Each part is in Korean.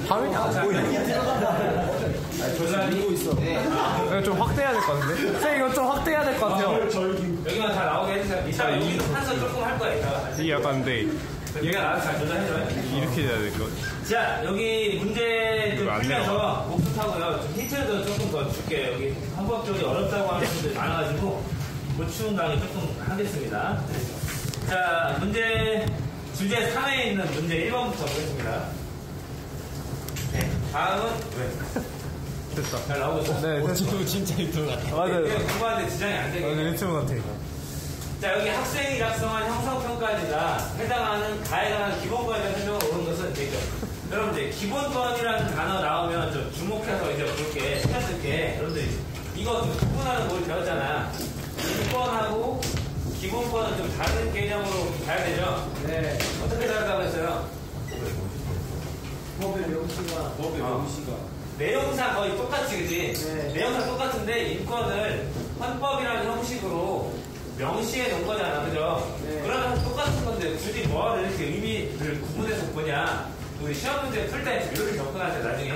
화면이 안 보이네. 들고 있어. 이거 좀 확대해야 될 것 같은데? 쌤, 이거 좀 확대해야 될 것 같아요. 여기만 다 나오게 해주세요. 이따가 여기도 한선 조금 할 거야, 이따가. 이게 약간 근데 얘가 나와서 잘 조절해줘요. 이렇게 돼야 될 것 같아. 자, 여기 문제 좀 이거 안 풀면서 복습하고요. 좀 힌트도 조금 더 줄게요. 여기 헌법 쪽이 어렵다고 하는 분들이 많아가지고 보충 강의 조금 하겠습니다. 자, 문제 주제 3에 있는 문제 1번부터 보겠습니다. 네, 다음은 됐다. 잘 나오고 있어. 네, 됐어. 진짜 유튜브 같아. 맞아요. 공부하는데 지장이 안 되게. 맞아요. 유튜브 같아. 자, 여기 학생이 작성한 형성평가지가 해당하는 가에 관한 기본권에 대한 설명을 오른 것은 되죠. 여러분들, 기본권이라는 단어 나오면 좀 주목해서 이제 볼게, 신경 쓸게. 여러분들, 이거 좀 구분하는 걸 배웠잖아. 인권하고 기본권은 좀 다른 개념으로 봐야 되죠? 네. 어떻게 다르다고 했어요? 법의 명시가. 내용상 거의 똑같지, 그지? 네. 내용상 똑같은데 인권을 헌법이라는 형식으로 명시해 놓은 거잖아, 그죠? 네. 그러면 똑같은 건데 굳이 뭐를 이렇게 의미를 구분해서 보냐? 우리 시험 문제 풀 때 이렇게 접근하세요, 나중에.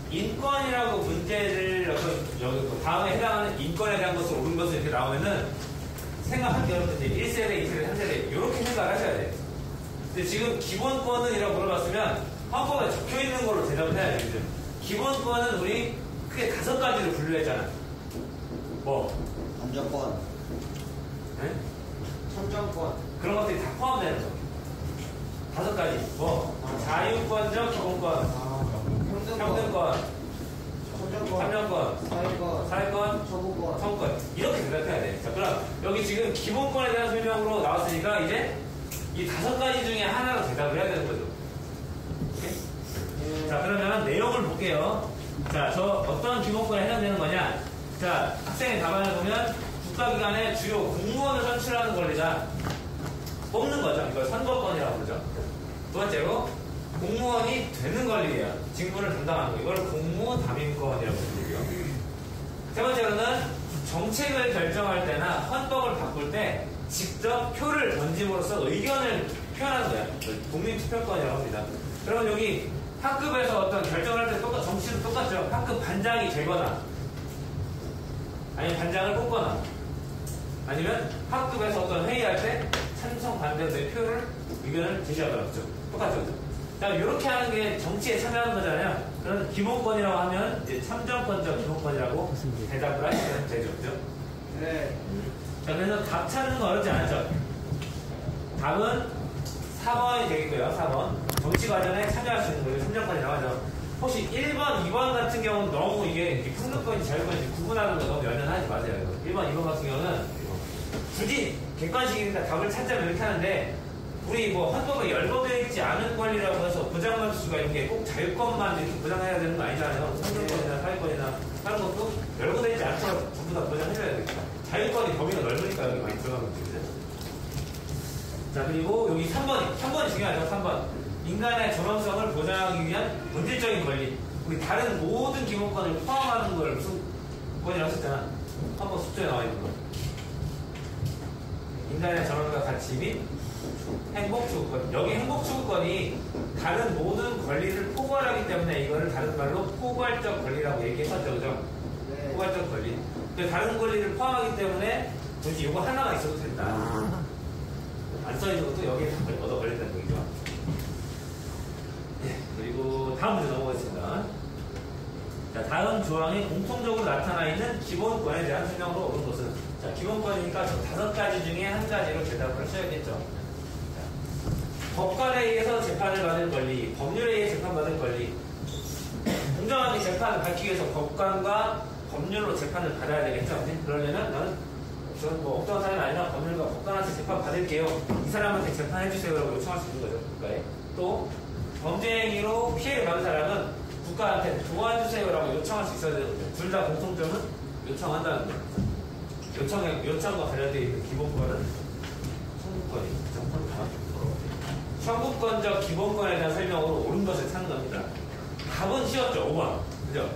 인권이라고 문제를 여기 다음에 해당하는 인권에 대한 것을 옳은 것을 이렇게 나오면은 생각할 게 여러분들 이제 1세대, 2세대, 3세대 이렇게 생각을 하셔야 돼요. 근데 지금 기본권은 이라고 물어봤으면 헌법에 적혀 있는 걸로 대답을 해야 되죠. 기본권은 우리 크게 5가지로 분류했잖아. 뭐? 안전권. 네? 참정권. 그런 것들이 다 포함되는 거. 5가지. 뭐? 자유권적 기본권, 평등권, 참정권, 사회권, 청구권. 이렇게 대답해야 돼. 자, 그럼 여기 지금 기본권에 대한 설명으로 나왔으니까 이제 이 5가지 중에 하나로 대답을 해야 되는 거죠. 오케이? 자, 그러면 내용을 볼게요. 자, 저 어떤 기본권에 해당되는 거냐? 자, 학생의 답안을 보면 국가기관의 주요 공무원을 선출하는 권리자. 뽑는 거죠. 이걸 선거권이라고 부르죠. 두 번째로 공무원이 되는 권리예요. 직무를 담당하는 거. 이걸 공무 담임권이라고 부르고요. 세 번째로는 정책을 결정할 때나 헌법을 바꿀 때 직접 표를 던짐으로써 의견을 표현하는 거예요. 국민투표권이라고 합니다. 그러면 여기 학급에서 어떤 결정을 할 때 정치도 똑같죠. 학급 반장이 되거나 아니면 반장을 뽑거나 아니면 학급에서 어떤 회의할 때 찬성 반대로 내 표를 의견을 제시하더라. 그죠? 똑같죠. 자, 이렇게 하는 게 정치에 참여하는 거잖아요. 그런 기본권이라고 하면 이제 참정권적 기본권이라고 대답을 하시면 되죠. 그죠? 네. 자, 그래서 답 찾는 거 어렵지 않죠? 답은 4번이 되겠고요. 4번. 정치 과정에 참여할 수 있는 거예요. 참정권이라고 하죠. 혹시 1번, 2번 같은 경우는 너무 이게 평등권인지 자유권인지 구분하는 거 너무 연연하지 마세요. 이거. 1번, 2번 같은 경우는 굳이 객관식이니까 답을 찾자면 이렇게 하는데 우리 뭐 헌법에 열거되어 있지 않은 권리라고 해서 보장받을 수가 있는 게 꼭 자유권만 이렇게 보장해야 되는 거 아니잖아요. 선거권이나 사회권이나 다른 것도 열거되어 있지 않더라도 전부 다 보장해줘야 되겠다. 자유권이 범위가 넓으니까 여기 많이 들어가는 거죠. 자, 그리고 여기 3번이 중요하죠. 3번. 인간의 존엄성을 보장하기 위한 본질적인 권리. 우리 다른 모든 기본권을 포함하는 걸 무슨 권이라고 했잖아. 헌법 숙제에 나와 있는 거. 인간의 존엄과 가치 및 행복추구권. 여기 행복추구권이 다른 모든 권리를 포괄하기 때문에 이거를 다른 말로 포괄적 권리라고 얘기했었죠. 그죠? 네. 포괄적 권리. 다른 권리를 포함하기 때문에 굳이 이거 하나가 있어도 된다. 안 써있는 것도 여기에 얻어 걸린다는 얘기죠. 네, 그리고 다음 문제 넘어가겠습니다. 자, 다음 조항이 공통적으로 나타나 있는 기본권에 대한 설명으로 옳은 것은, 자, 기본권이니까 저 5가지 중에 한 가지로 대답을 하셔야겠죠. 자, 법관에 의해서 재판을 받을 권리, 법률에 의해 재판받을 권리. 공정하게 재판을 받기 위해서 법관과 법률로 재판을 받아야 되겠죠. 그러려면 나는 저는 뭐 어떤 사람이 아니라 법률과 법관한테 재판 받을게요. 이 사람한테 재판해주세요라고 요청할 수 있는 거죠. 국가에. 또 범죄 행위로 피해를 받은 사람은 국가한테 도와주세요라고 요청할 수 있어야 되거든요. 둘 다 공통점은 요청한다는 거예요. 요청과 관련되어 있는 기본권은 청구권이죠. 청구권적 기본권에 대한 설명으로 옳은 것을 찾는 겁니다. 답은 쉬웠죠. 5번. 그죠?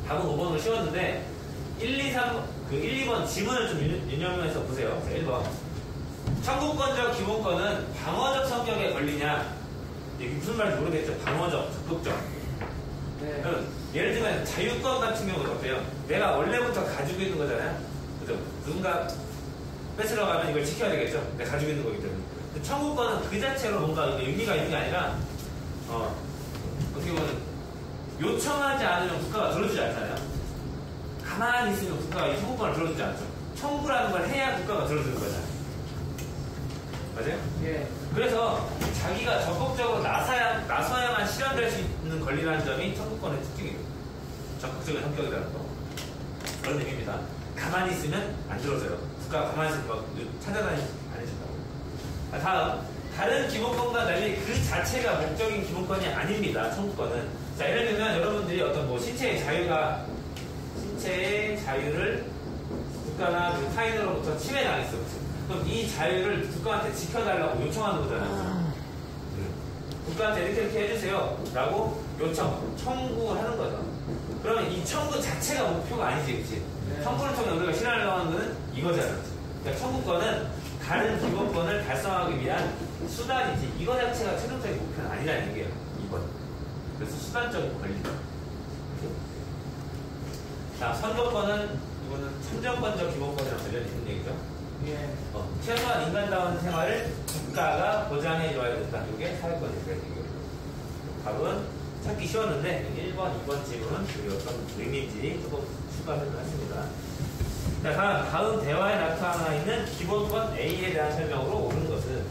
답은 5번으로 쉬웠는데 1, 2, 2번 지문을 좀 유념해서 보세요. 자, 1번. 청구권적 기본권은 방어적 성격의 권리냐 이게 무슨 말인지 모르겠죠. 방어적, 적극적. 네. 예를 들면 자유권 같은 경우는 어때요? 내가 원래부터 가지고 있는 거잖아요. 그죠? 누군가 뺏으러 가면 이걸 지켜야 되겠죠? 내가 가지고 있는 거기 때문에. 근데 청구권은 그 자체로 뭔가 의미가 있는 게 아니라, 어떻게 보면 요청하지 않으면 국가가 들어주지 않잖아요. 가만히 있으면 국가가 이 청구권을 들어주지 않죠. 청구라는 걸 해야 국가가 들어주는 거잖아요. 맞아요? 예. 그래서 자기가 적극적으로 나서야만 실현될 수 있는 권리라는 점이 청구권의 특징이에요. 적극적인 성격이라는 거. 그런 의미입니다. 가만히 있으면 안 들어줘요. 국가가 가만히 있으면 막 찾아다니지 안 해준다고. 다음, 다른 기본권과 달리 그 자체가 목적인 기본권이 아닙니다. 청구권은. 자, 예를 들면 여러분들이 어떤 뭐 신체의 자유를 국가나 타인으로부터 침해당했어. 그럼 이 자유를 국가한테 지켜달라고 요청하는 거잖아요. 국가한테 이렇게 해주세요 라고 청구하는 거죠. 그러면 이 청구 자체가 목표가 아니지, 그치? 네. 청구를 통해 우리가 실현하려고 하는 거는 이거잖아. 그러니까 청구권은 다른 기본권을 달성하기 위한 수단이지, 이거 자체가 최종적인 목표는 아니라는 얘기예요. 2번. 그래서 수단적인 권리다. 자, 선거권은 이거는 참정권적 기본권이랑 관련이 있는 얘기죠. 예. 최소한 인간다운 생활을 국가가 보장해줘야 된다. 이게 사회권이니까 얘기예요. 답은 찾기 쉬웠는데 1번, 2번 질문은 어떤 의미인지 조금 추가 설명했습니다. 자, 다음 대화에 나타나 있는 기본권 A에 대한 설명으로 옳은 것은,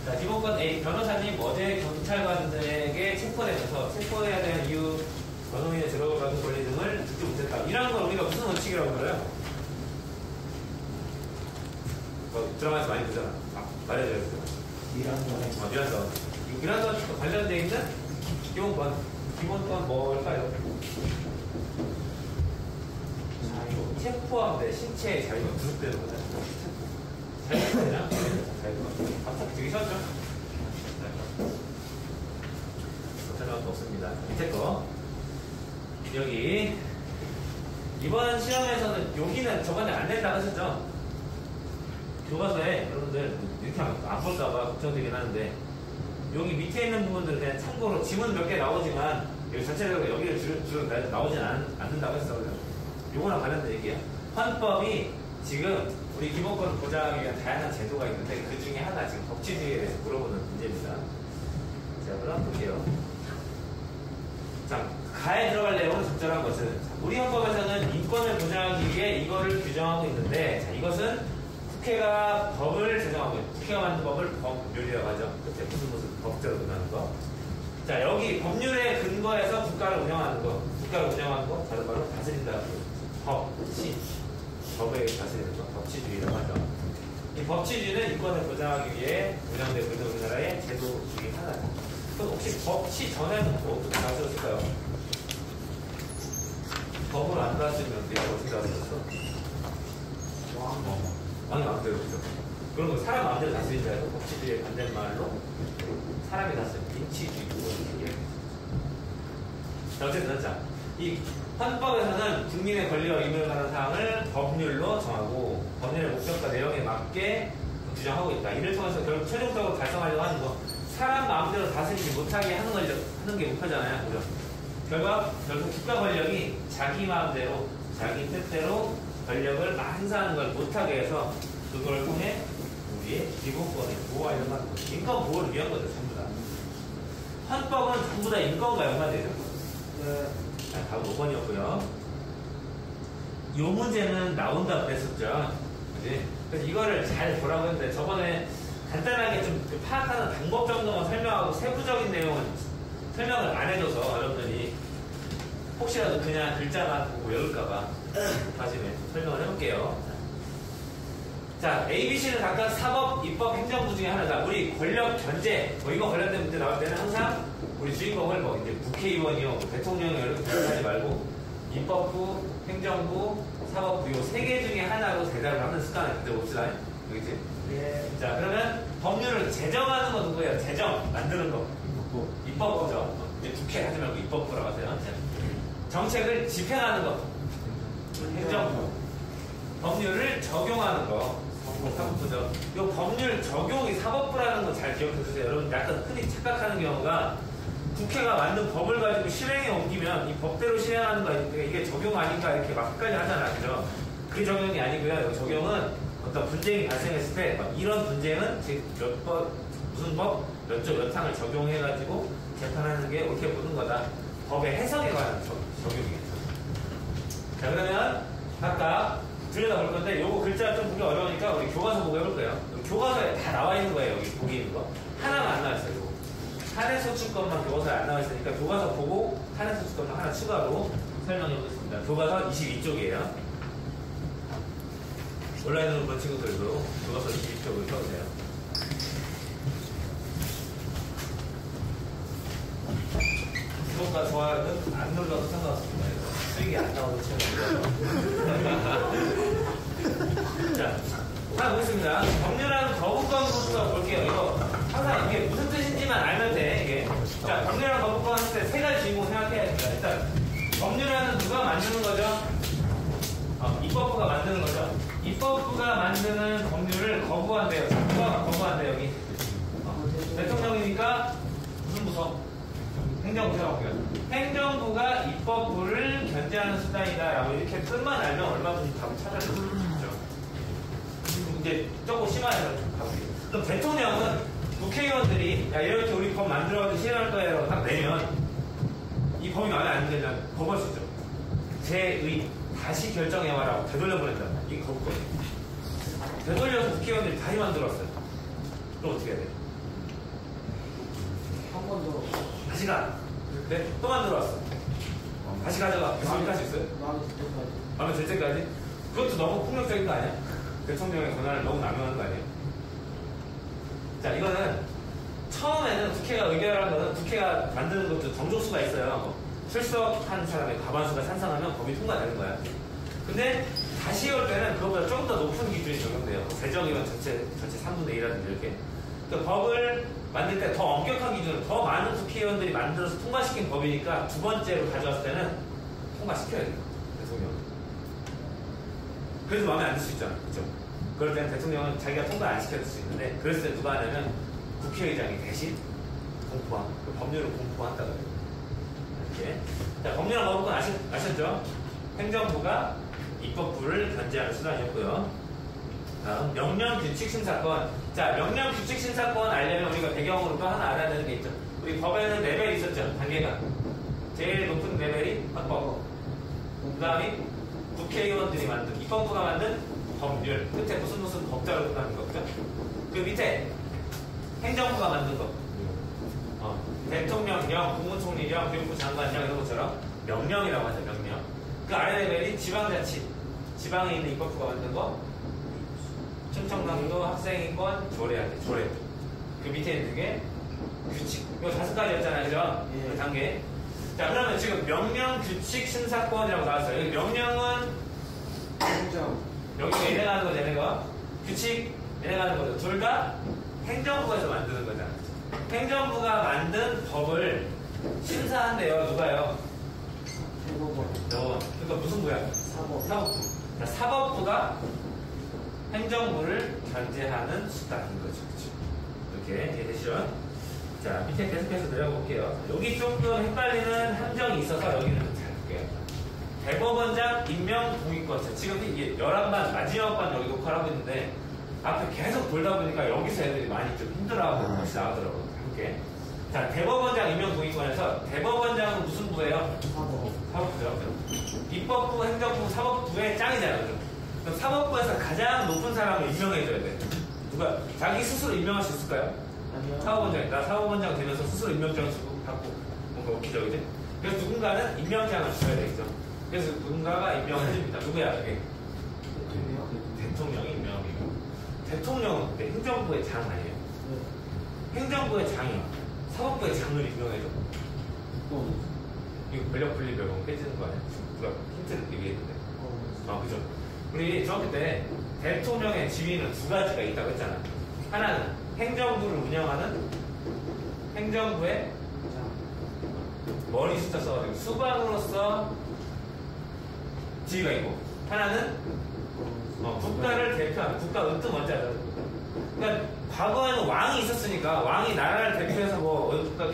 자, 기본권 A, 변호사님 어제 경찰관들에게 체포되면서 체포해야 되는 이유, 변호인에 들어가는 권리 등을 듣지 못했다. 이런 걸 우리가 무슨 원칙이라고 불러요? 드라마에서 많이 보잖아. 말해줘야죠. 미란서. 미란서 관련되어 있는 기본권 뭘까요? 자유. 체포함대 신체의 자유가 구속되는 거잖아요. 자유가 자유가. 갑자기 되게 쉬웠죠? 못할 것도 없습니다. 밑에 거. 여기. 이번 시험에서는 여기는 저번에 안 낸다고 하셨죠? 교과서에 여러분들 이렇게 하면 안 볼까봐 걱정되긴 하는데, 여기 밑에 있는 부분들 그냥 참고로 지문 몇 개 나오지만 여기 전체적으로 여기를 주로 나오진 않는다고 했어. 요거랑 관련된 얘기야. 헌법이 지금 우리 기본권을 보장하기 위한 다양한 제도가 있는데 그 중에 하나 지금 법치주의에 대해서 물어보는 문제입니다. 자, 그럼 볼게요. 자, 가에 들어갈 내용은 적절한 것은, 우리 헌법에서는 인권을 보장하기 위해 이거를 규정하고 있는데, 자, 이것은 국회가 법을 제정하고 있는, 국회가 만든 법을 법률이라고 하죠. 그때 무슨 법제로 끝나는 거. 자, 여기 법률에 근거해서 국가를 운영하는 거, 다른 말로 다스린다고. 법에 다스리는 거, 법치주의라고 하죠. 이 법치주의는 인권을 보장하기 위해 운영되고 있는 우리나라의 제도 중에 하나다. 그럼 혹시 법치 전에는 어떻게 나왔을까요? 법을 안 다스리면 내가 어떻게 다스렸어? 왕이 마음대로 그죠? 그런 거 사람 마음대로 다스리는 줄 알고 법치주의의 반대말로 사람이 다스리는 인치주의 이렇게. 자, 어쨌든 자, 이 헌법에서는 국민의 권리와 의무에 관한 사항을 법률로 정하고 법률의 목적과 내용에 맞게 규정하고 있다. 이를 통해서 결국 최종적으로 달성하려고 하는 거, 사람 마음대로 다스리지 못하게 하는 게 목표잖아요. 그죠? 결국 국가 권력이 자기 마음대로, 자기 뜻대로 권력을 행사하는 걸 못하게 해서 그걸 통해 우리의 기본권을 보호하려고 하는 거죠. 인권 보호를 위한 거죠, 전부 다. 헌법은 전부 다 인권과 연관되죠. 자, 다음 5번이었고요. 이 문제는 나온다고 그랬었죠. 그치? 그래서 이거를 잘 보라고 했는데, 저번에 간단하게 좀 파악하는 방법 정도만 설명하고 세부적인 내용은 설명을 안 해줘서 여러분들이 혹시라도 그냥 글자만 보고 외울까봐 다시 설명을 해볼게요. 자, ABC는 각각 사법, 입법, 행정부 중에 하나다. 우리 권력 견제, 이거 관련된 문제 나올 때는 항상 우리 주인공을 이제 국회의원이요, 대통령이요, 이렇게 생각하지 말고 입법부, 행정부, 사법부 이 세 개 중에 하나로 대답을 하는 습관을 가져봅시다. 그렇지? 예. 자, 그러면 법률을 제정하는 건 누구예요? 제정, 만드는 거. 입법부죠. 이제 국회 하지 말고 입법부라고 하세요. 정책을 집행하는 거. 행정부. 법률을 적용하는 거. 사법부죠. 이 법률 적용이 사법부라는 거 잘 기억해 주세요. 여러분 약간 흔히 착각하는 경우가 국회가 만든 법을 가지고 실행에 옮기면 이 법대로 실행하는 거 아니니까 이게 적용 아닌가 이렇게 막 헷갈려 하잖아요. 그죠? 그 적용이 아니고요. 적용은 어떤 분쟁이 발생했을 때 이런 분쟁은 몇 번, 무슨 법, 몇 조, 몇 항을 적용해가지고 재판하는 게 옳게 보는 거다. 법의 해석에 관한 적용이겠죠. 자, 그러면 각각 들여다볼 건데 요거 글자 좀 보기 어려우니까 우리 교과서 보고 해볼 거예요. 교과서에 다 나와 있는 거예요. 여기 보기 있는 거. 하나만 안 나와 있어요. 요거. 탄핵소추권만 교과서에 안 나와 있으니까 교과서 보고 탄핵소추권만 하나 추가로 설명해 보겠습니다. 교과서 22쪽이에요. 온라인으로 본 친구들도 교과서 22쪽을 펴보세요. 구독과 좋아요는 안 눌러도 상관없습니다. 수익이 안 나오는 채널이에요. 자, 하나 보겠습니다. 법률안 거부권부터 볼게요. 이거 항상 이게 무슨 뜻인지만 알면 돼. 이게. 자, 법률안 거부권 할 때 세 가지 주인공 생각해야 됩니다. 일단 법률안은 누가 만드는 거죠? 입법부가 만드는 거죠. 입법부가 만드는 법률을 거부한대요. 누가 거부한대요, 여기? 대통령이니까 무슨 부서? 행정부라고 해요. 행정부가 입법부를 견제하는 수단이다라고 이렇게 뜻만 알면 얼마든지 답을 찾아낼 수 있죠. 이제 조금 심화해서 가볼게요. 그럼 대통령은 국회의원들이 야 이렇게 우리 법 만들어가지고 실행할 거예요 딱 내면 이 법이 마음에 안 들면 거부할 수 있죠. 제 다시 결정해와라고 되돌려 보낸다. 이게 거부권이에요. 되돌려서 국회의원들이 다시 만들었어요. 그럼 어떻게 해야 돼요? 한 번 더. 다시 가. 네? 또 만들어 왔어. 다시 가져가. 계속 할 수 있어요? 마음에 들 때까지? 그것도 너무 폭력적인 거 아니야? 대통령의 권한을 너무 남용하는 거 아니에요? 자, 이거는 처음에는 국회가 의결한 거는 국회가 만드는 것도 정족수가 있어요. 출석한 사람의 과반수가 찬성하면 법이 통과되는 거야. 근데 다시 올 때는 그것보다 좀 더 높은 기준이 적용돼요. 재정이면 전체 3분의 1이라든지 이렇게. 그 법을 만들 때 더 엄격한 기준으로 더 많은 국회의원들이 만들어서 통과시킨 법이니까 두 번째로 가져왔을 때는 통과시켜야 돼요. 대통령. 그래서 마음에 안 들 수 있잖아. 그죠? 그럴 때는 대통령은 자기가 통과 안 시켜줄 수 있는데 그랬을 때 누가 하냐면 국회의장이 대신 공포한, 그 법률을 공포한다고 해요. 이렇게. 자, 법률안 거부권 아셨죠? 행정부가 입법부를 견제하는 수단이었고요. 다음, 명령규칙심사권. 자, 명령규칙심사권 알려면 우리가 배경으로 또 하나 알아야 되는 게 있죠. 우리 법에는 레벨이 있었죠. 단계가. 제일 높은 레벨이 헌법. 그 다음이 국회의원들이 만든, 입법부가 만든 법률. 끝에 무슨 법자로 끝나는 거, 그죠? 그 밑에 행정부가 만든 거. 대통령령, 국무총리령, 교육부 장관령 이런 것처럼 명령이라고 하죠. 명령. 그 아래 레벨이 지방자치. 지방에 있는 입법부가 만든 거. 충청남도 학생인권 조례한테 조례. 그 밑에 있는 게 규칙. 이거 5가지였잖아요, 그죠? 예. 그 단계. 자, 그러면 지금 명령 규칙 심사권이라고 나왔어요. 여기 명령은 행정. 여기가 얘네가는 거죠, 얘네가. 규칙 얘네가는 거죠. 둘 다 행정부에서 만드는 거잖아요. 행정부가 만든 법을 심사한대요. 누가요? 대법원. 그러니까 무슨 부야? 사법. 사법부. 자, 사법부가 행정부를 견제하는 수단인 거죠. 그렇죠? 이렇게 이해되시죠? 자, 밑에 계속해서 내려볼게요. 여기 조금 헷갈리는 함정이 있어서 여기는 좀 잘 볼게요. 대법원장 임명 동의권. 자, 지금 이게 11반 마지막 반 여기 녹화를 하고 있는데 앞에 계속 돌다 보니까 여기서 애들이 많이 좀 힘들어하고 다시 나오더라고요. 이렇게. 자, 대법원장 임명 동의권에서 대법원장은 무슨 부예요? 사법. 사법부죠. 입법부, 행정부, 사법부의 짱이잖아요. 그죠? 그럼 사법부에서 가장 높은 사람을 임명해줘야 돼. 누가 자기 스스로 임명할 수 있을까요? 아니요. 사법원장. 나 사법원장 되면서 스스로 임명장을 주고 받고 뭔가 웃기적이지? 그래서 누군가는 임명장을 줘야 되겠죠. 그래서 누군가가 임명을 해줍니다. 누구야? 이게 대통령이 임명이고 대통령은 근데 행정부의 장 아니에요. 행정부의 장이요. 사법부의 장을 임명해줘. 이거 권력 분립벽은 깨지는 거 아니야? 누가 힌트를 얘기했는데. 그죠? 우리 중학교 때 대통령의 지위는 2가지가 있다고 했잖아. 하나는 행정부를 운영하는 행정부의 머리 숫자 써가지고 수반으로서 지위가 있고, 하나는 국가를 대표하는 국가 으뜸 원자죠. 그러니까 과거에는 왕이 있었으니까 왕이 나라를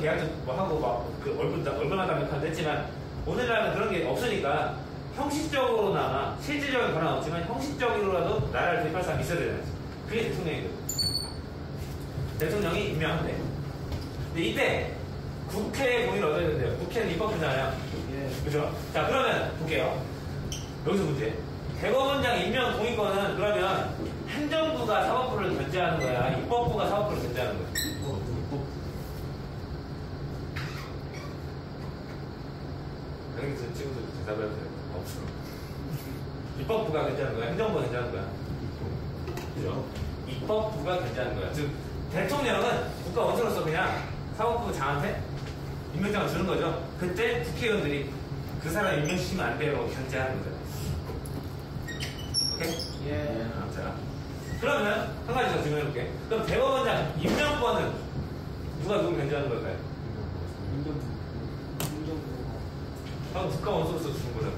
계약도 뭐 하고 막 그 얼마나 담백한데 했지만 오늘날은 그런 게 없으니까 형식적으로나마 실질적인 변화는 없지만 형식적으로라도 나라를 대표할 사람이 있어야 되는 거지. 그게 대통령이거든. 대통령이 임명한대. 근데 이때 국회의 동의를 얻어야 된대요. 국회는 입법부잖아요. 예. 그죠? 자, 그러면 볼게요. 여기서 문제. 대법원장 임명 동의권은 그러면 행정부가 사법부를 견제하는 거야? 입법부가 사법부를 견제하는 거야? 그래서 친구들 대답을 해도 돼요. 없어. 입법부가 견제하는 거야? 행정부가 견제하는 거야? 그죠? 입법부가 견제하는 거야. 즉, 대통령은 국가 원수로서 그냥 사법부 장한테 임명장을 주는 거죠. 그때 국회의원들이 그 사람 임명시키면 안 돼요. 견제하는 거죠. 오케이? 예. 자, 그러면 한 가지 더 질문해볼게. 그럼 대법원장 임명권은 누가 누구 견제하는 걸까요? 행정부. 그럼 국가 원수로서 주는 거잖아.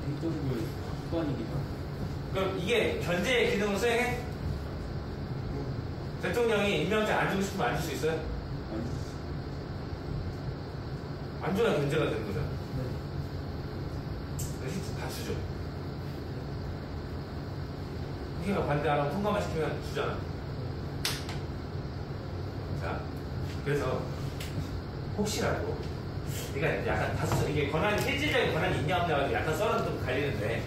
행정부의 기관이기도 하고. 그럼 이게 견제의 기능을 수행해? 대통령이 임명장 안 주고 싶으면 안 줄 수 있어요? 안 줘야 견제가 되는 거잖아. 그래서 다 주죠. 국회가 반대 안 하고 통과만 시키면 주잖아. 자, 그래서 혹시라도 그러니까 약간 다수설 이게 권한이 실질적인 권한이 있냐 없냐가 약간 썰은 좀 갈리는데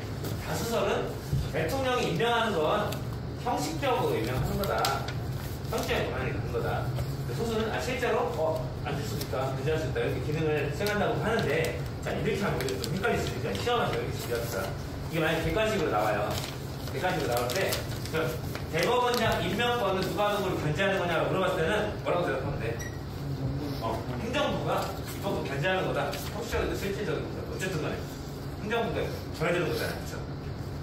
다수설은 대통령이 임명하는 건 형식적으로 임명하는 거다. 형식적인 권한이 있는 거다. 소수는 실제로 안 줄 수도 있다, 견제할 수 있다 이렇게 기능을 수행한다고 하는데 자 이렇게 하면 우리가 좀 헷갈릴 수 있으니까 시험에서 이렇게 준비합시다. 이게 만약 객관식으로 나와요. 객관식으로 나올 때 대법원장 임명권은 누가 누구를 견제하는 거냐고 물어봤을 때는 뭐라고 대답하면 돼? 행정부가 입법부 견제하는 거다. 형식적이고 실질적인 거다. 어쨌든 간에 행정부가 정해주는 거잖아요. 그렇죠?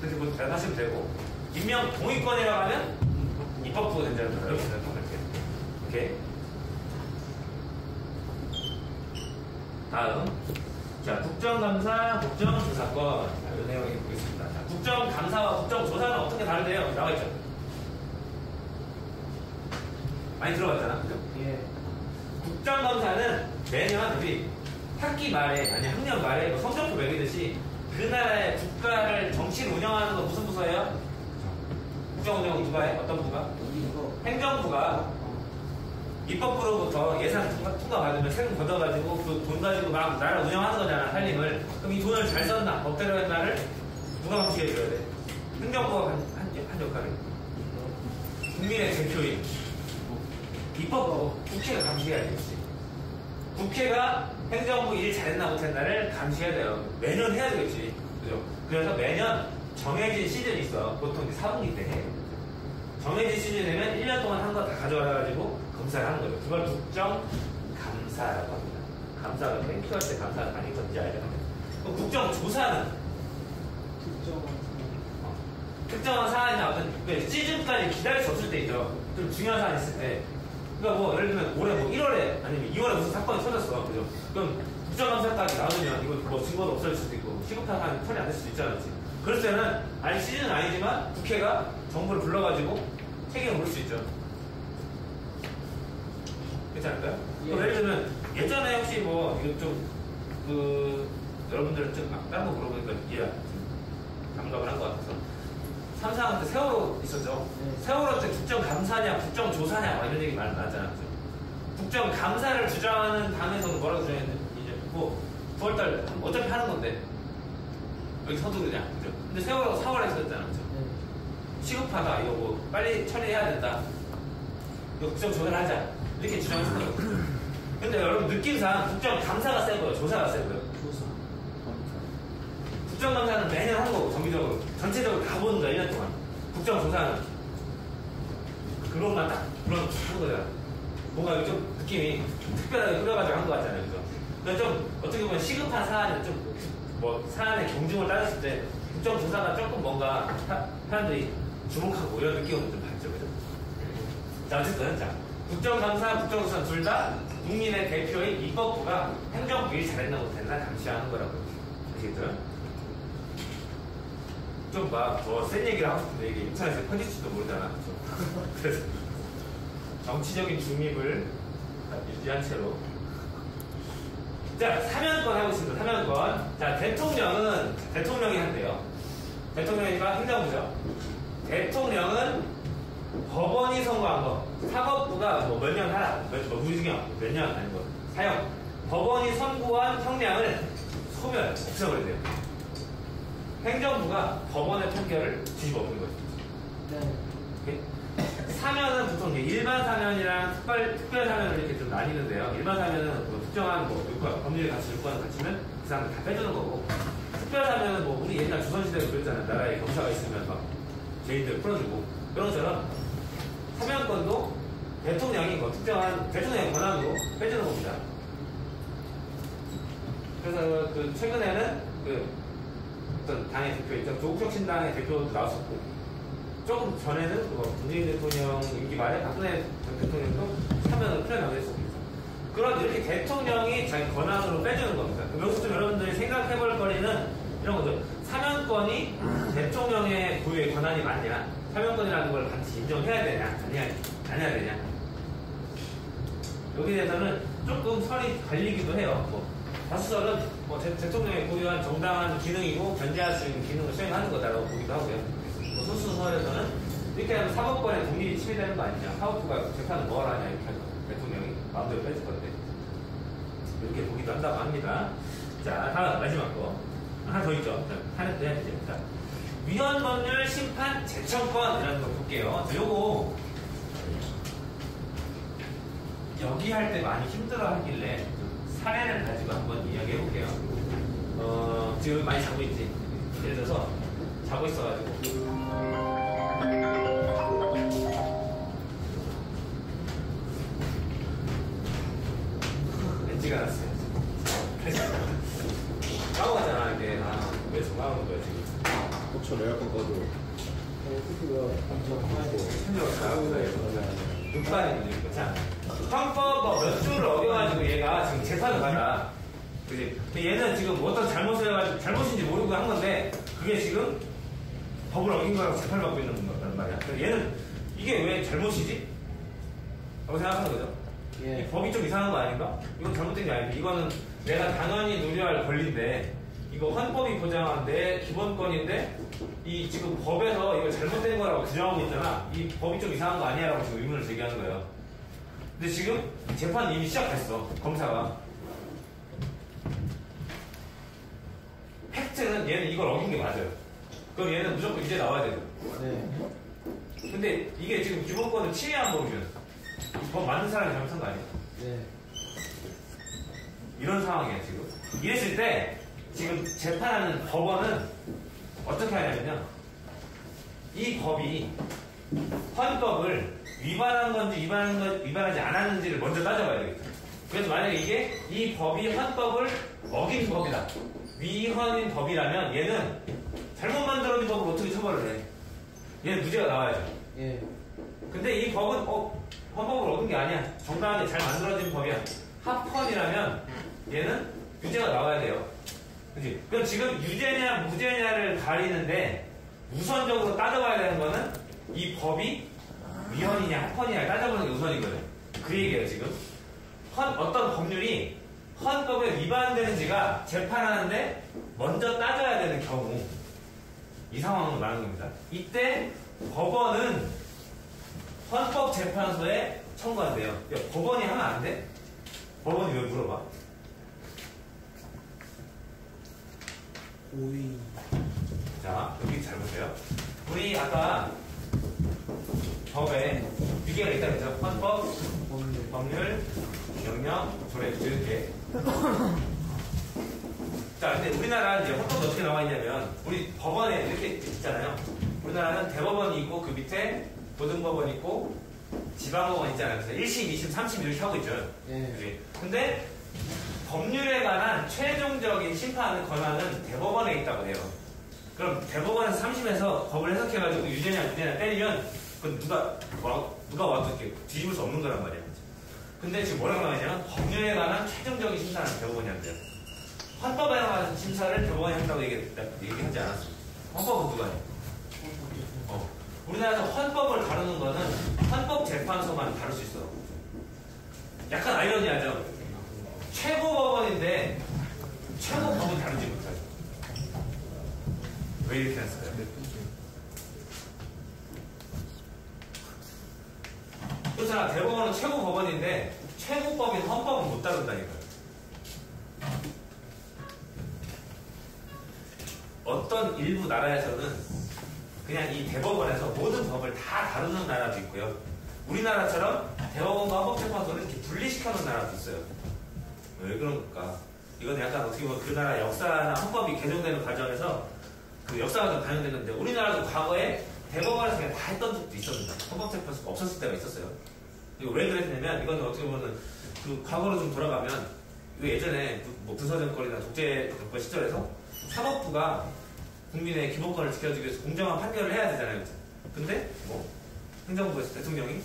그렇게 뭐 대답하시면 되고 임명 동의권이라고 하면 입법부가 견제하는 거다. 이렇게 대답하면 돼요. 오케이? 다음 자 국정감사, 국정조사권 자, 이 내용을 보겠습니다. 자, 국정감사와 국정조사는 어떻게 다른데요? 나와있죠? 많이 들어봤잖아. 그죠? 예. 국정감사는 매년 우리 학기 말에 아니 학년 말에 뭐 성적표 매기듯이 그 나라의 국가를 정치를 운영하는 거 무슨 부서예요? 국정운영 누가 해? 어떤 부가? 행정부가 입법부로부터 예산 통과받으면 세금 걷어가지고 그 돈 가지고 막 나라를 운영하는 거잖아. 살림을. 그럼 이 돈을 잘 썼나 법대로 했나를 누가 감시해줘야 돼? 행정부가 한 역할을 국민의 대표인 입법부 국회가 감시해야 되겠지. 국회가 행정부 일 잘했나 못했나를 감시해야 돼요. 매년 해야 되겠지. 그죠? 그래서 매년 정해진 시즌이 있어. 보통 이제 4분기 때 해. 정해진 시즌이 되면 1년 동안 한 거 다 가져와가지고 검사를 하는 거죠. 그걸 국정감사라고 합니다. 감사가 땡큐할 때 감사가 많이 건지 알죠? 그럼 국정조사는 특정한 사안이나 어떤 시즌까지 기다릴 수 없을 때 있죠. 좀 중요한 사안이 있을 때. 그러니까 뭐 예를 들면 올해 뭐 1월에 아니면 2월에 무슨 사건이 터졌어. 그죠? 그럼 국정감사까지 나오면 이거 뭐 증거도 없어질 수도 있고 시급한 사안이 처리 안 될 수도 있잖아. 그럴 때는 아니 시즌은 아니지만 국회가 정부를 불러가지고 책임을 물 수 있죠. 그렇지 않을까요? 예. 예를 들면 예전에 혹시 뭐 이거 좀 여러분들 좀 다른 거 물어보니까 이해 감각을 한 것 같아서 삼상한 때 세월호 있었죠. 네. 세월호 때 국정감사냐 국정조사냐 막 이런 얘기 많이 나왔잖아요. 그죠? 국정감사를 주장하는 당에서는 뭐라고 주장했는데 이제 뭐 9월달 어차피 하는 건데 여기 서두르냐. 그죠? 근데 세월호 4월에 있었잖아요. 그죠? 시급하다 이거 뭐 빨리 처리해야 된다. 이거 국정조사를 하자. 이렇게 주장했었던 거예요. 근데 여러분 느낌상 국정감사가 세고요. 조사가 세고요. 국정감사는 매년 하는 거고 정기적으로 전체적으로 다 보는 거야 1년 동안. 국정조사는 그것만 딱 하는 거잖아. 뭔가 좀 느낌이 특별하게 끌어가지고 한 거 같잖아요. 그죠? 그러니까 좀 어떻게 보면 시급한 사안을 좀 뭐 사안의 경중을 따졌을 때 국정조사가 조금 뭔가 사람들이 주목하고 이런 느낌을 좀 받죠. 그죠? 자 어쨌든 자 국정감사, 국정조사 둘 다 국민의 대표인 입법부가 행정부 일 잘했나 못했나 감시하는 거라고. 아시겠죠? 좀 막 더 센 얘기를 하고 싶은데 이게 인터넷에 퍼질지도 모르잖아. 그래서 정치적인 중립을 유지한 채로. 자, 사면권 하고 있습니다. 사면권. 자, 대통령이 한대요. 대통령이니까 행정부죠. 대통령은 법원이 선고한 거, 사법부가 뭐 몇 년 하라, 무징역, 몇 년 아니고 사형. 법원이 선고한 형량을 소멸, 없애버린대요. 행정부가 법원의 판결을 뒤집어 엎는 거죠. 네. 사면은 보통 일반 사면이랑 특별 사면을 이렇게 좀 나뉘는데요. 일반 사면은 뭐 특정한 뭐 요건, 법률에 같이 요건을 갖추면 그 사람을 다 빼주는 거고, 특별 사면은 뭐 우리 옛날 조선시대에 그랬잖아요. 나라에 검사가 있으면 막 죄인들 풀어주고 그런 것처럼 사면권도 대통령이 뭐 특정한 대통령의 권한으로 빼주는 겁니다. 그래서 그 최근에는 그 어떤 당의 대표였죠. 조국혁신당의 대표도 나왔었고, 조금 전에는 문재인 대통령 임기 말에 박근혜 전 대통령도 사면을 표현하고 했습니다. 그런 이렇게 대통령이 자기 권한으로 빼주는 겁니다. 여기서 좀 여러분들이 생각해 볼 거리는 이런 것들. 사면권이 대통령의 고유의 권한이 맞냐? 사면권이라는 걸 같이 인정해야 되냐? 아니야 되냐? 여기에 대해서는 조금 설이 갈리기도 해요. 다수설은 대통령의 고유한 정당한 기능이고 견제할 수 있는 기능을 수행하는 거다라고 보기도 하고요. 소수설에서는 이렇게 하면 사법권의 독립이 침해되는 거 아니냐? 사법부가 재판을 뭐하러 하냐? 이렇게 해서 대통령이 마음대로 빼줄 건데 이렇게 보기도 한다고 합니다. 자, 다음 마지막 거 하나 더 있죠. 하나 더 해야 되죠. 자, 위헌법률 심판 제청권이라는 거 볼게요. 자, 요거 여기 할 때 많이 힘들어 하길래 사례를 가지고 한번 이야기해 볼게요. 지금 많이 자고 있지? 예를 들어서 자고 있어가지고 렌즈가 났어요. 까먹었잖아 이게. 왜 전화하는 거야 지금? 혹시 에어컨 꺼도 눈반이 문제인 자, 헌법 몇 줄을 어겨가지고 얘가 지금 재판을 받아. 그지? 얘는 지금 어떤 잘못을 해가지고 잘못인지 모르고 한 건데 그게 지금 법을 어긴 거라고 재판을 받고 있는 거란 말이야. 얘는 이게 왜 잘못이지? 라고 생각하는 거죠. 예. 이 법이 좀 이상한 거 아닌가? 이건 잘못된 게 아니고 이거는 내가 당연히 누려야 할 권리인데 이거 헌법이 보장한 내 기본권인데 이 지금 법에서 이거 잘못된 거라고 규정하고 있잖아. 이 법이 좀 이상한 거 아니야? 라고 지금 의문을 제기하는 거예요. 근데 지금 재판 이미 시작했어. 검사가. 팩트는 얘는 이걸 어긴 게 맞아요. 그럼 얘는 무조건 이제 나와야 돼요. 네. 근데 이게 지금 기본권을 침해한 법이면 법 만든 사람이 잘못한 거 아니야? 네. 이런 상황이에요 지금. 이랬을 때 지금 재판하는 법원은 어떻게 하냐면요, 이 법이 헌법을 위반한 건지 위반하지 않았는지를 먼저 따져봐야 되겠죠. 그래서 만약에 이게 이 법이 헌법을 어긴 법이다, 위헌인 법이라면 얘는 잘못 만들어진 법을 어떻게 처벌을 해? 얘는 무죄가 나와야죠. 예. 근데 이 법은 헌법을 어긴 게 아니야, 정당하게 잘 만들어진 법이야, 합헌이라면 얘는 유죄가 나와야 돼요. 그치? 그럼 지금 유죄냐 무죄냐를 가리는데 우선적으로 따져봐야 되는 거는 이 법이 위헌이냐 합헌이냐 따져보는 게 우선이거든. 그 얘기예요 지금. 어떤 법률이 헌법에 위반되는지가 재판하는데 먼저 따져야 되는 경우, 이 상황으로 말하는 겁니다. 이때 법원은 헌법재판소에 청구한대요. 야, 법원이 하면 안 돼? 법원이 왜 물어봐? 오이. 자, 여기 잘 보세요. 우리 아까 법에 6개가 있다고 했죠. 헌법, 법률, 명령, 조례, 이렇게. 자, 근데 우리나라 이제 헌법이 어떻게 나와 있냐면, 우리 법원에 이렇게 있잖아요. 우리나라는 대법원이 있고, 그 밑에 고등법원이 있고, 지방법원 있잖아요. 그래서 1심, 2심, 3심 이렇게 하고 있죠. 예. 그치? 근데 법률에 관한 최종적인 심판하는 권한은 대법원에 있다고 해요. 그럼 대법원에서 3심에서 법을 해석해가지고 유죄냐 무죄냐 때리면 그건 누가 와도 이렇게 뒤집을 수 없는 거란 말이에요. 근데 지금 뭐라고 하냐면 법률에 관한 최종적인 심사는 대법원이 한대요. 헌법에 관한 심사를 대법원이 한다고 얘기하지 않았습니다. 헌법은 누가 해? 우리나라에서 헌법을 다루는 거는 헌법재판소만 다룰 수 있어. 약간 아이러니하죠. 최고법원인데 최고법은 다루지 못하죠. 왜 이렇게 했을까요? 그렇잖아. 대법원은 최고법원인데 최고법인 헌법은 못 다룬다니까요. 어떤 일부 나라에서는 그냥 이 대법원에서 모든 법을 다 다루는 나라도 있고요. 우리나라처럼 대법원과 헌법재판소를 이렇게 분리시켜 놓은 나라도 있어요. 왜 그런가? 이건 약간 어떻게 보면 그 나라 역사나 헌법이 개정되는 과정에서 그 역사가 좀 반영되는데, 우리나라도 과거에 대법원에서 그냥 다 했던 적도 있었습니다. 헌법재판소가 없었을 때가 있었어요. 이거 왜 그랬냐면, 이건 어떻게 보면 그 과거로 좀 돌아가면, 이거 예전에 뭐 군사정권이나 독재정권 시절에서 사법부가 국민의 기본권을 지켜주기 위해서 공정한 판결을 해야 되잖아요. 그쵸? 근데 뭐 행정부에서 대통령이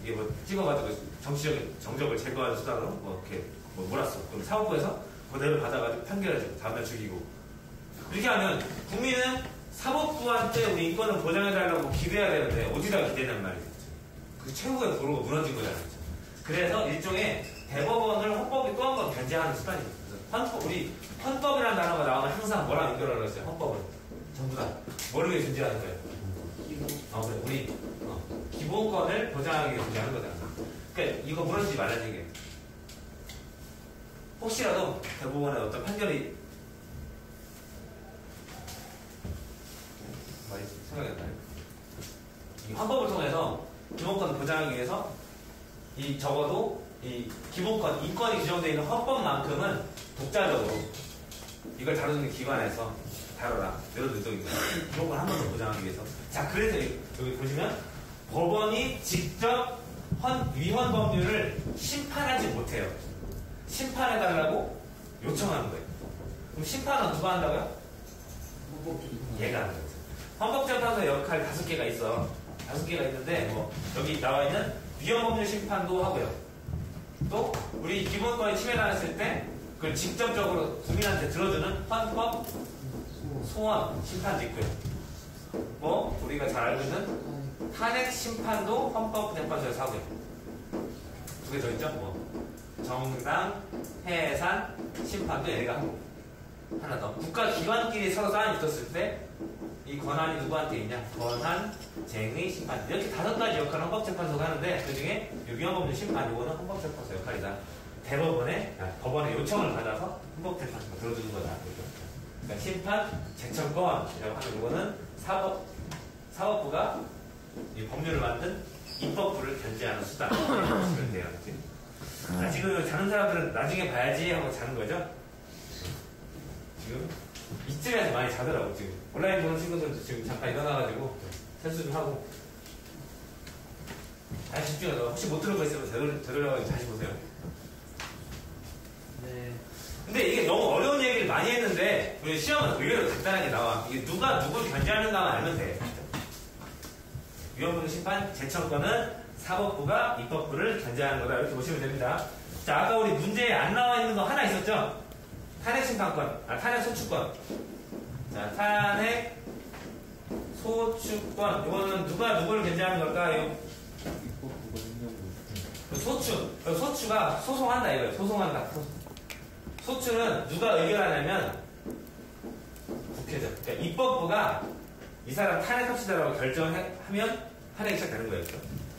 이게 뭐 찍어가지고 정치적인 정적을 제거하는 수단으로 뭐 이렇게 뭐 몰았어. 그럼 사법부에서 그대로 받아가지고 판결해주고 다음날 죽이고, 이렇게 하면 국민은 사법부한테 우리 인권을 보장해달라고 기대해야 되는데 어디다가 기대냐는 말이죠. 그 최후의 도로가 무너진 거잖아요. 그래서 일종의 대법원을 헌법이 또 한 번 견제하는 수단이에요. 우리 헌법이라는 단어가 나오면 항상 뭐랑 연결하려고 했어요? 헌법을 전부 다 뭐를 위해 존재하는 거예요? 그래. 우리 기본권을 보장하기 위해 존재하는 거잖아. 그러니까 이거 무너지지 말라는 얘기예요. 혹시라도 대법원의 어떤 판결이 생각이 안 나요? 이 헌법을 통해서 기본권을 보장하기 위해서 적어도 이 기본권, 인권이 규정되어 있는 헌법만큼은 독자적으로 이걸 다루는 기관에서 다뤄라. 이런 의도입니다. 기본권 한 번 더 보장하기 위해서. 자, 그래서 여기 보시면 법원이 직접 위헌 법률을 심판하지 못해요. 심판해달라고 요청하는 거예요. 그럼 심판은 누가 한다고요? 얘가 하는 거죠. 헌법재판소 역할 5개가 있어. 5개가 있는데, 뭐 여기 나와 있는 위헌 법률 심판도 하고요. 또 우리 기본권이 침해당했을 때 그걸 직접적으로 국민한테 들어주는 헌법 소원 심판도 있고요. 뭐 우리가 잘 알고 있는 탄핵 심판도 헌법재판소에서 하고요. 2개 더 있죠. 뭐 정당, 해산, 심판도 얘가 하고, 하나 더 국가기관끼리 서로 싸움이 붙었을 때 이 권한이 누구한테 있냐? 권한, 쟁의, 심판, 이렇게 5가지 역할을 헌법재판소가 하는데, 그 중에 위헌법률 심판, 이거는 헌법재판소 역할이다. 대법원의 법원의 요청을 받아서 헌법재판소가 들어주는 거다. 그러니까 심판, 제청권이라고 하는 이거는 사법부가 이 법률을 만든 입법부를 견제하는 수단. 보시면 돼요. 지금 자는 사람들은 나중에 봐야지 하고 자는 거죠? 지금 이쯤에서 많이 자더라고. 지금 온라인 보는 친구들도 지금 잠깐 일어나가지고 세수 좀 하고 다시 집중해서, 혹시 못 들은 거 있으면 되돌아가지고 다시 보세요. 네. 근데 이게 너무 어려운 얘기를 많이 했는데 우리 시험은 의외로 간단하게 나와. 이게 누가 누굴 견제하는가만 알면 돼. 위헌법률 심판, 제청권은 사법부가 입법부를 견제하는 거다. 이렇게 보시면 됩니다. 자, 아까 우리 문제에 안 나와 있는 거 하나 있었죠? 탄핵 심판권, 탄핵 소추권. 자, 탄핵 소추권. 이거는 누가 누구를 견제하는 걸까요? 소추가 소송한다 이거예요. 소송한다. 소추는 누가 의결하냐면 국회죠. 그러니까 입법부가 이 사람 탄핵합시다라고 결정하면 탄핵이 시작되는 거예요.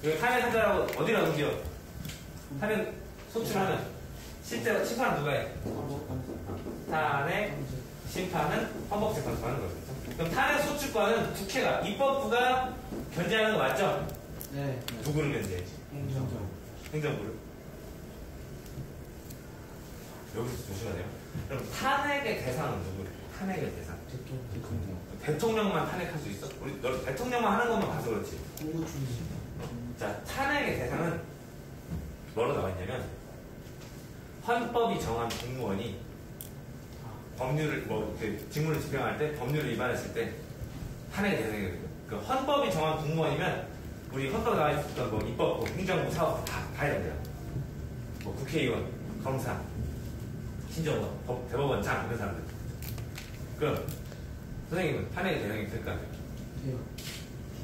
이거 탄핵하자라고 어디로 넘겨? 탄핵 소추를 하면 실제로 심판은 누가 해? 탄핵 심판은 헌법재판소가 하는 거죠. 그럼 탄핵 소추권은 국회가, 입법부가 견제하는 거 맞죠? 네. 누구를 견제해야지? 행정부를. 여기서 조심하세요. 그럼 탄핵의 대상은 누구예요? 탄핵의 대상. 대통령만 탄핵할 수 있어? 우리 너 대통령만 하는 것만 봐서 그렇지. 자, 탄핵의 대상은 뭐로 나와 있냐면, 헌법이 정한 공무원이 법률을 직무를 집행할 때 법률을 위반했을 때 탄핵의 대상이 되거든요. 그 헌법이 정한 공무원이면 우리 헌법에 나와 있었던 뭐 입법부, 행정부, 사법부 다 해야 됩니다. 뭐 국회의원, 검사, 신정원, 대법원장 이런 사람들. 그럼 선생님은 탄핵의 대상이 될까요?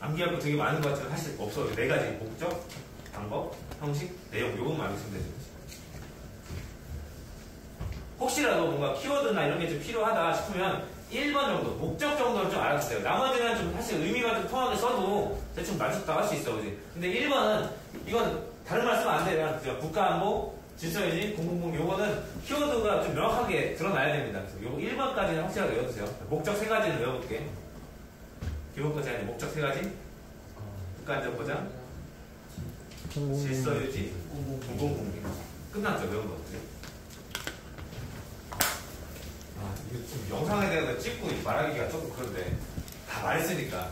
암기할 거 되게 많은 것 같지만 사실 없어요. 4가지. 목적, 방법, 형식, 내용. 요것만 알고 있으면 되죠. 혹시라도 뭔가 키워드나 이런 게 좀 필요하다 싶으면 1번 정도, 목적 정도는 좀 알아주세요. 나머지는 좀 사실 의미가 좀 통하게 써도 대충 맞췄다 할 수 있어, 그지? 근데 1번은, 이건 다른 말 쓰면 안 돼요. 그냥 국가안보, 질서유지, 공공공, 요거는 키워드가 좀 명확하게 드러나야 됩니다. 그래서 요거 1번까지는 확실하게 외워두세요. 목적 3가지는 외워볼게. 기본거지 아니 목적 3가지? 국가안전보장, 질서유지, 공공공개. 끝났죠, 외운 것들이. 이거 지금 영상에 대해서 찍고 말하기가 조금 그런데 다 말했으니까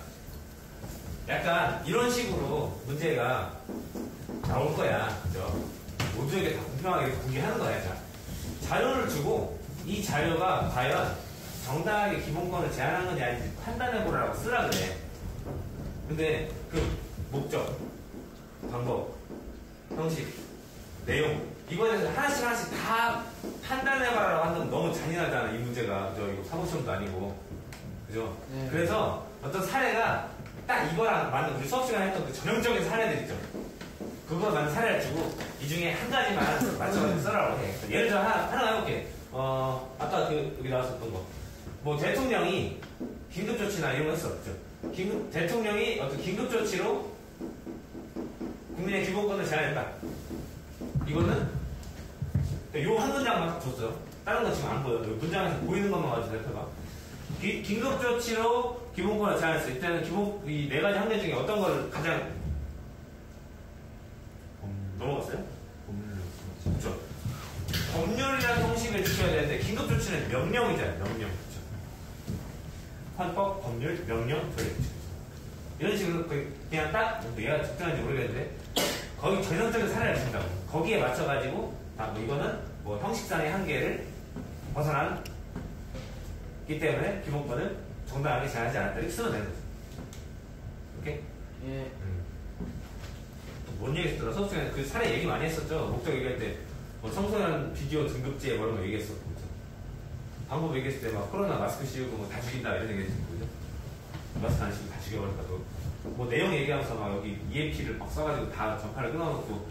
약간 이런 식으로 문제가 나올 거야. 그죠? 모두에게 다 공평하게 공개하는 거야. 자, 자료를 주고 이 자료가 과연 정당하게 기본권을 제한한 건지 아닌지 판단해보라고 쓰라 그래. 근데 그 목적, 방법, 형식, 내용 이거에 대해서 하나씩 다 판단해봐라고 하는 건 너무 잔인하잖아. 이 문제가. 그죠? 이거 사무시험도 아니고. 그죠? 네. 그래서 어떤 사례가 딱 이거랑 맞는 우리 수업 시간에 했던 그 전형적인 사례들 있죠. 그거 맞는 사례를 주고 이 중에 한 가지만 맞춰가지고 써라고 해. 예를 들어 하나 해볼게. 아까 여기 나왔었던 거. 뭐 대통령이 긴급조치나 이런 거 했었죠. 대통령이 어떤 긴급조치로 국민의 기본권을 제한했다. 이거는 요 한 문장만 줬어요. 다른 건 지금 안 보여. 문장에서 보이는 것만 가지고 살펴봐. 긴급조치로 기본권을 제한했어. 이때는 이 4가지 항목 중에 어떤 걸 가장 넘어갔어요? 그렇죠. 법률이라는 형식을 지켜야 되는데 긴급조치는 명령이잖아요. 명령. 그렇죠. 헌법, 법률, 명령, 조례. 이런 식으로 그냥 딱 얘가 적절한지 모르겠는데 거기 전형적인 사례를 준다고. 거기에 맞춰가지고 뭐 이거는 뭐 형식상의 한계를 벗어나기 때문에 기본권을 정당하게 제한하지 않았다. 이렇게 쓰면 되는 거죠. 오케이? 예. 뭔 얘기 했더라? 수업 시간에 그 사례 얘기 많이 했었죠. 목적 얘기할 때 뭐 청소년 비디오 등급제 뭐 이런 거 얘기했었고, 그죠? 방법 얘기했을 때 막 코로나 마스크 씌우고 뭐 다 죽인다 이런 얘기 했었고, 그죠? 마스크 안 씌우고 다 죽여버린다. 뭐 내용 얘기하면서 막 여기 EAP를 막 써가지고 다 전파를 끊어놓고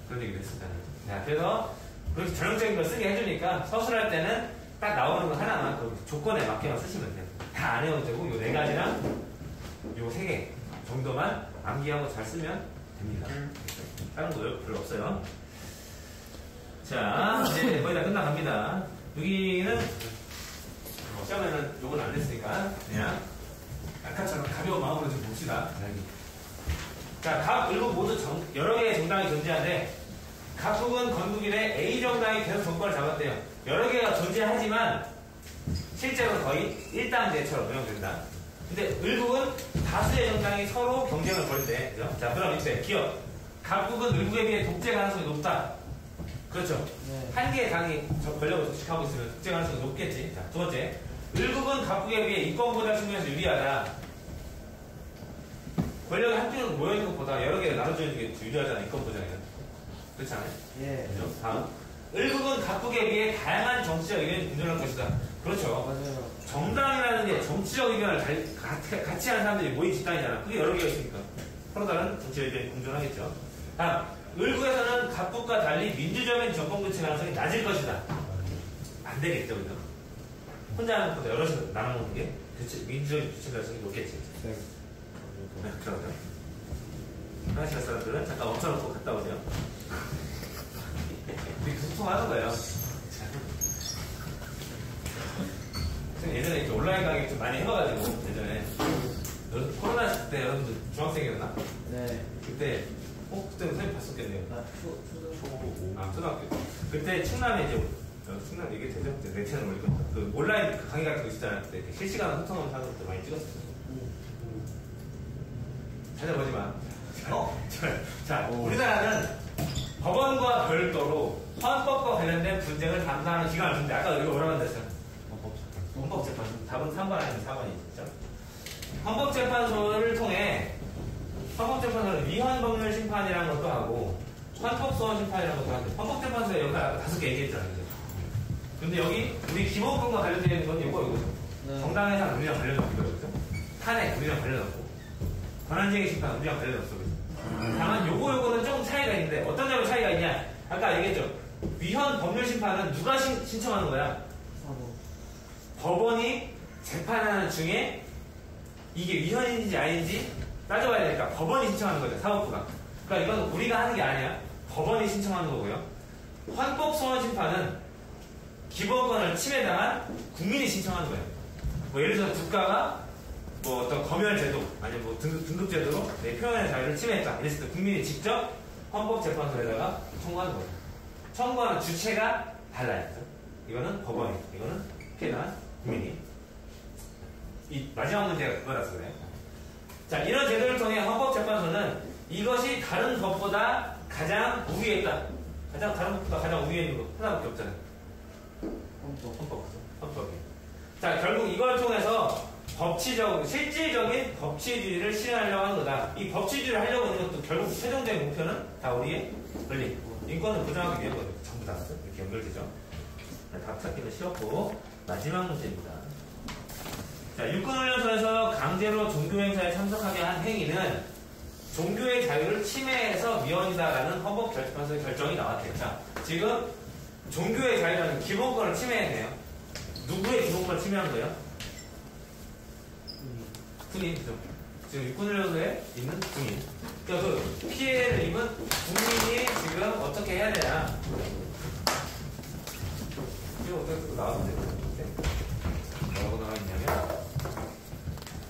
그런 얘기를 했었잖아요. 자, 그래서 그렇게 전형적인 걸 쓰게 해주니까 서술할 때는 딱 나오는 거 하나만 그 조건에 맞게만 쓰시면 돼요. 다 안 해도 되고 요 4가지랑 요 3개 정도만 암기하고 잘 쓰면 됩니다. 다른 거 별로 없어요. 자, 이제 거의 다 끝나갑니다. 여기는 시험에는 요건 안 됐으니까 그냥 아까처럼 가벼운 마음으로 좀 봅시다. 자, 각 일곱 모두 여러 개의 정당이 존재하는데 각국은 건국 이래 A 정당이 계속 정권을 잡았대요. 여러 개가 존재하지만 실제로 거의 1당제처럼 운영된다. 근데 을국은 다수의 정당이 서로 경쟁을 벌인대. 그죠? 자, 그럼 이때 기업. 각국은 을국에 비해 독재 가능성이 높다. 그렇죠? 네. 한 개의 당이 권력을 독식하고 있으면 독재 가능성이 높겠지. 자, 두 번째. 을국은 각국에 비해 인권보장 측면에서 유리하다. 권력이 한쪽으로 모여있는 것보다 여러 개를 나눠져 있는 게 유리하잖아. 인권보장에는. 그렇지 않아요? 예. 그렇죠? 다음. 을국은 각국에 비해 다양한 정치적 의견이 공존할 것이다. 그렇죠. 맞아요. 정당이라는 게 정치적 의견을 같이 하는 사람들이 모인 집단이잖아. 그게 여러 개가 있으니까. 서로 다른 정치적 의견이 공존하겠죠. 다음. 을국에서는 각국과 달리 민주적인 정권 교체 가능성이 낮을 것이다. 안 되겠죠, 그죠? 혼자 하는 것보다 여럿이 나눠먹는 게 민주적인 교체 가능성이 높겠지. 네, 그러죠. 하나씩 할 사람들은 잠깐 멈춰놓고 갔다 오세요. 이렇게 소통하는 거예요. 예전에 이렇게 온라인 강의 좀 많이 해봐가지고, 예전에. 코로나 때 여러분들 중학생이었나? 네. 그때, 그때 선생님 봤었겠네요. 아, 초등학교. 그때 충남에 이제, 충남 이게 되죠? 내 채널 올리고. 그 온라인 그 강의 같은 거 있잖아요. 그때 실시간 소통하는 사람들 많이 찍었었어요. 찾아보지 마. 자, 우리나라는 법원과 별도로 헌법과 관련된 분쟁을 담당하는 기관을 준대. 아까 이거 뭐라고 했어요? 헌법재판소. 답은 3번 아니면 4번이죠. 헌법재판소를 통해 헌법재판소는 위헌법률 심판이라는 것도 하고 헌법소원 심판이라는 것도 하는데 헌법재판소의 역할 아까 5개 얘기했잖아요. 근데 여기 우리 기본권과 관련되어 있는 건 이거죠. 네. 정당해상 우리랑 관련없고 이거죠. 탄핵 우리랑 관련없고 권한쟁의 심판은 우리랑 관련 없어. 다만 요거는 조금 차이가 있는데 어떤 점에 차이가 있냐? 아까 얘기했죠. 위헌 법률 심판은 누가 신청하는 거야? 법원이 재판하는 중에 이게 위헌인지 아닌지 따져봐야 되니까 법원이 신청하는 거죠. 사법부가. 그러니까 이건 우리가 하는 게 아니야. 법원이 신청하는 거고요. 헌법소원 심판은 기본권을 침해당한 국민이 신청하는 거예요. 뭐 예를 들어서 국가가 뭐 어떤 검열제도 아니면 뭐 등급제도로 내 표현의 자유를 침해했다 이랬을 때 국민이 직접 헌법재판소에다가 청구하는 거예요. 청구하는 주체가 달라요. 이거는 법원이, 이거는 피해당한 국민이. 이 마지막 문제가 그거라서 그래요. 자, 이런 제도를 통해 헌법재판소는 이것이 다른 법보다 가장 우위에 있다. 다른 법보다 가장 우위에 있는 거 하나밖에 없잖아요. 헌법이. 자, 결국 이걸 통해서 실질적인 법치주의를 실현하려고 하는 거다. 이 법치주의를 하려고 하는 것도 결국 최종적인 목표는 다 우리의 권리, 인권을 보장하기 위한 거죠. 전부 다 이렇게 연결되죠. 답 찾기는 쉬웠고 마지막 문제입니다. 자, 육군훈련소에서 강제로 종교행사에 참석하게 한 행위는 종교의 자유를 침해해서 위헌이다라는 헌법재판소의 결정이 나왔겠죠. 지금 종교의 자유라는 기본권을 침해했네요. 누구의 기본권을 침해한 거예요? 군인이죠. 지금 육군훈련소에 있는 군인. 그러니까 그 피해를 입은 국민이 지금 어떻게 해야 되냐. 이거 어떻게 나왔는데? 뭐라고 나와 있냐면,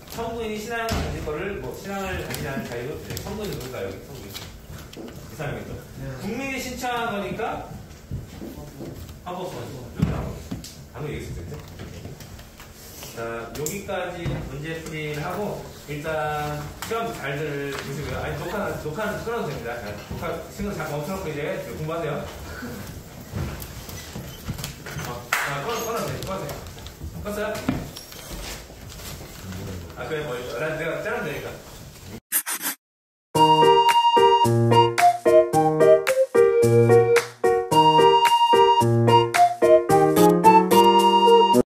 성군이 신앙을 가질 거를, 신앙을 가지라는 자유, 성군이 누굴까, 여기 성군. 이 사람이겠죠. 네. 국민이 신청한 거니까, 헌법소원. 여기 나오고. 방금 얘기했을 텐데. 자, 여기까지 문제 풀이를 하고, 일단, 시험 잘들 보시고요. 아니, 녹화는 끊어도 됩니다. 녹화, 지금 잠깐 멈춰놓고 이제 공부하세요. 끊어도 돼, 끊었어요? 아, 그래, 내가 자르면 되니까.